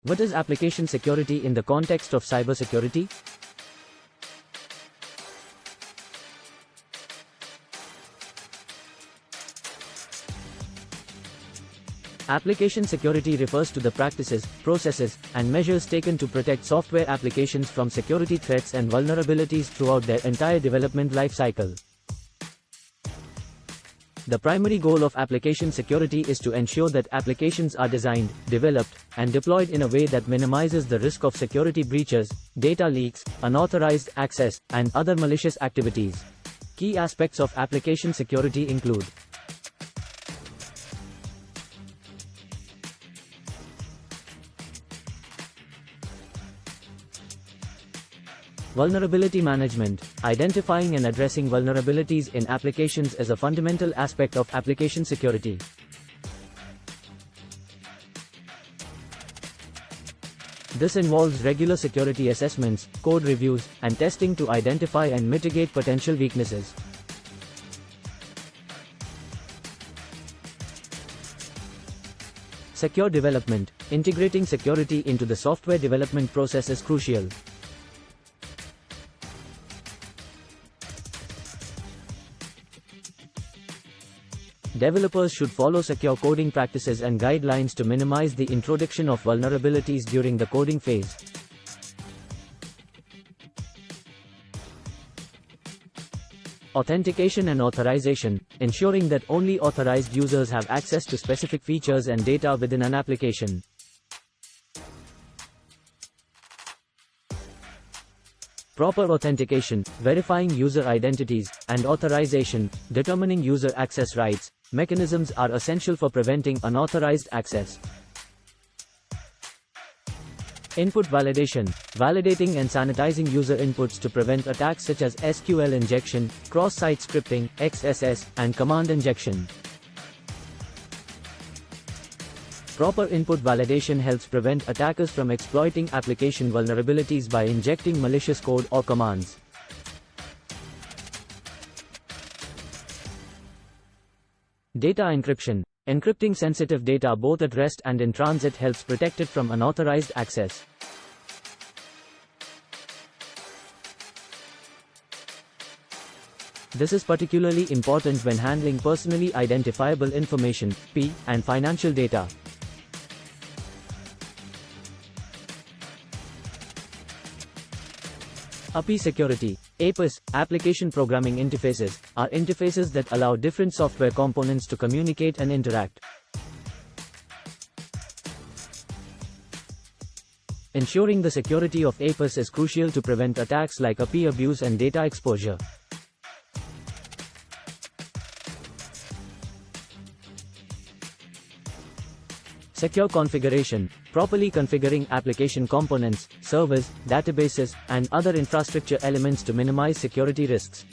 What is application security in the context of cybersecurity? Application security refers to the practices, processes, and measures taken to protect software applications from security threats and vulnerabilities throughout their entire development lifecycle. The primary goal of application security is to ensure that applications are designed, developed, and deployed in a way that minimizes the risk of security breaches, data leaks, unauthorized access, and other malicious activities. Key aspects of application security include vulnerability management. Identifying and addressing vulnerabilities in applications is a fundamental aspect of application security. This involves regular security assessments, code reviews, and testing to identify and mitigate potential weaknesses. Secure development. Integrating security into the software development process is crucial. Developers should follow secure coding practices and guidelines to minimize the introduction of vulnerabilities during the coding phase. Authentication and authorization, ensuring that only authorized users have access to specific features and data within an application. Proper authentication, verifying user identities, and authorization, determining user access rights, mechanisms are essential for preventing unauthorized access. Input validation, validating and sanitizing user inputs to prevent attacks such as SQL injection, cross-site scripting, XSS, and command injection. Proper input validation helps prevent attackers from exploiting application vulnerabilities by injecting malicious code or commands. Data encryption. Encrypting sensitive data both at rest and in transit helps protect it from unauthorized access. This is particularly important when handling personally identifiable information, (PII), and financial data. API security. APIs, application programming interfaces, are interfaces that allow different software components to communicate and interact. Ensuring the security of APIs is crucial to prevent attacks like API abuse and data exposure. Secure configuration. Properly configuring application components, servers, databases, and other infrastructure elements to minimize security risks.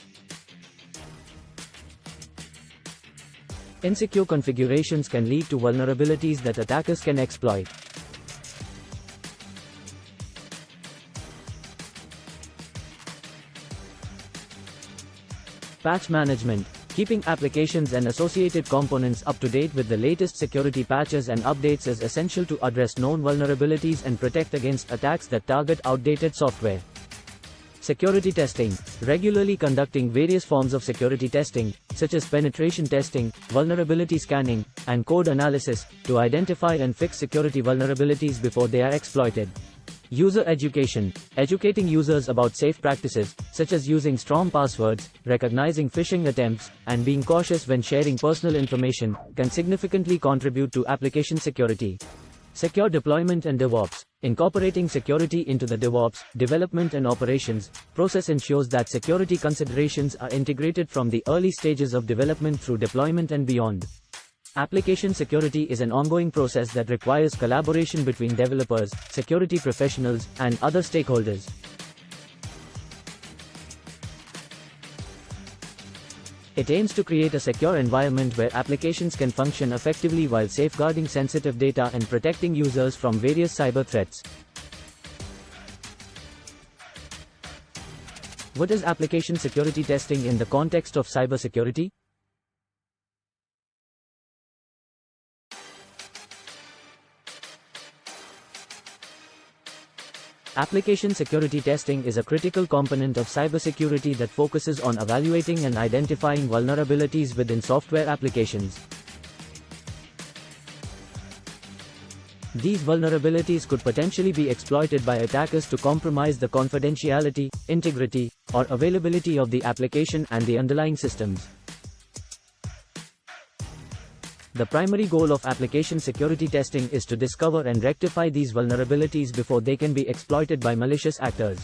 Insecure configurations can lead to vulnerabilities that attackers can exploit. Patch management. Keeping applications and associated components up to date with the latest security patches and updates is essential to address known vulnerabilities and protect against attacks that target outdated software. Security testing. Regularly conducting various forms of security testing, such as penetration testing, vulnerability scanning, and code analysis, to identify and fix security vulnerabilities before they are exploited. User education. Educating users about safe practices, such as using strong passwords, recognizing phishing attempts, and being cautious when sharing personal information, can significantly contribute to application security. Secure deployment and DevOps. Incorporating security into the DevOps, development and operations, process ensures that security considerations are integrated from the early stages of development through deployment and beyond. Application security is an ongoing process that requires collaboration between developers, security professionals, and other stakeholders. It aims to create a secure environment where applications can function effectively while safeguarding sensitive data and protecting users from various cyber threats. What is application security testing in the context of cybersecurity? Application security testing is a critical component of cybersecurity that focuses on evaluating and identifying vulnerabilities within software applications. These vulnerabilities could potentially be exploited by attackers to compromise the confidentiality, integrity, or availability of the application and the underlying systems. The primary goal of application security testing is to discover and rectify these vulnerabilities before they can be exploited by malicious actors.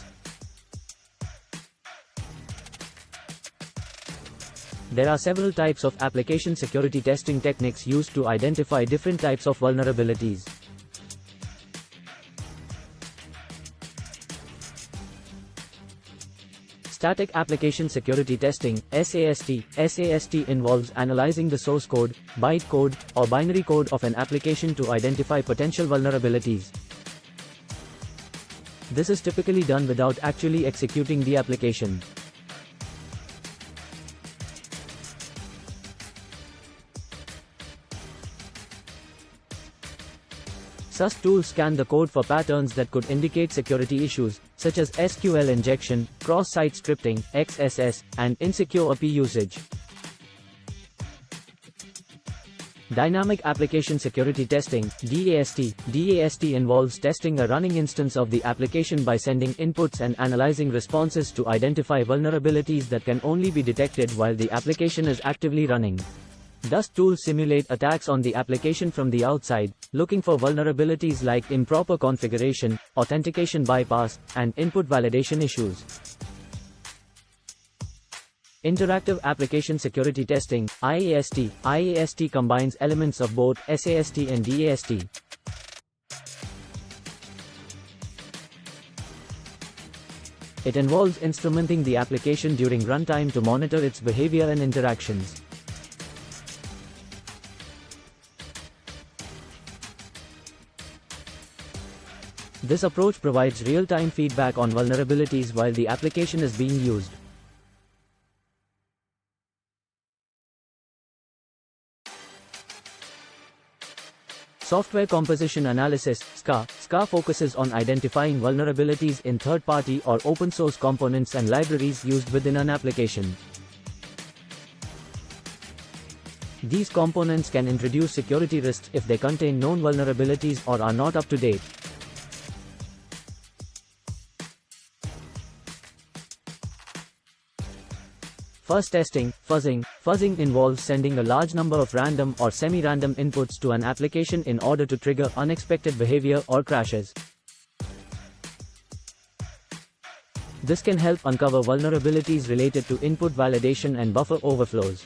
There are several types of application security testing techniques used to identify different types of vulnerabilities. Static application security testing, SAST. SAST involves analyzing the source code, bytecode, or binary code of an application to identify potential vulnerabilities. This is typically done without actually executing the application. SAST tools scan the code for patterns that could indicate security issues, such as SQL injection, cross-site scripting, XSS, and insecure API usage. Dynamic application security testing, DAST. DAST involves testing a running instance of the application by sending inputs and analyzing responses to identify vulnerabilities that can only be detected while the application is actively running. DAST tools simulate attacks on the application from the outside, looking for vulnerabilities like improper configuration, authentication bypass, and input validation issues. Interactive application security testing, IAST. IAST combines elements of both SAST and DAST. It involves instrumenting the application during runtime to monitor its behavior and interactions. This approach provides real-time feedback on vulnerabilities while the application is being used. Software composition analysis, SCA. SCA focuses on identifying vulnerabilities in third-party or open-source components and libraries used within an application. These components can introduce security risks if they contain known vulnerabilities or are not up to date. Fuzz testing, fuzzing. Fuzzing involves sending a large number of random or semi-random inputs to an application in order to trigger unexpected behavior or crashes. This can help uncover vulnerabilities related to input validation and buffer overflows.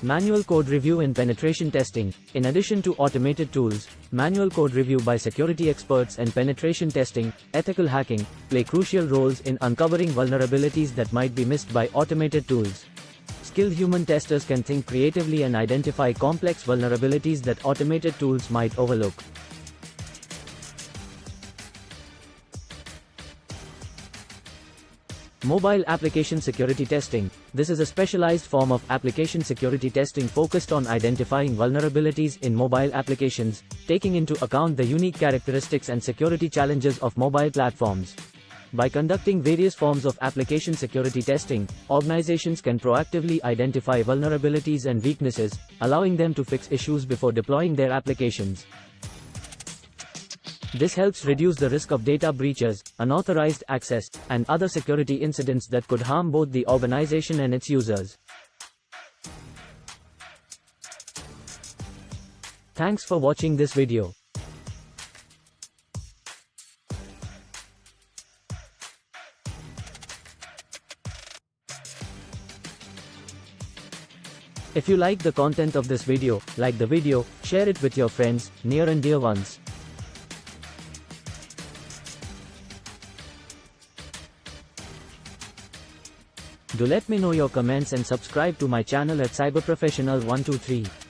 Manual code review in penetration testing. In addition to automated tools, manual code review by security experts and penetration testing, ethical hacking, play crucial roles in uncovering vulnerabilities that might be missed by automated tools. Skilled human testers can think creatively and identify complex vulnerabilities that automated tools might overlook. Mobile application security testing. This is a specialized form of application security testing focused on identifying vulnerabilities in mobile applications, taking into account the unique characteristics and security challenges of mobile platforms. By conducting various forms of application security testing, organizations can proactively identify vulnerabilities and weaknesses, allowing them to fix issues before deploying their applications. This helps reduce the risk of data breaches, unauthorized access, and other security incidents that could harm both the organization and its users. Thanks for watching this video. If you like the content of this video, like the video, share it with your friends, near and dear ones. Do let me know your comments and subscribe to my channel at cyberprofessional123.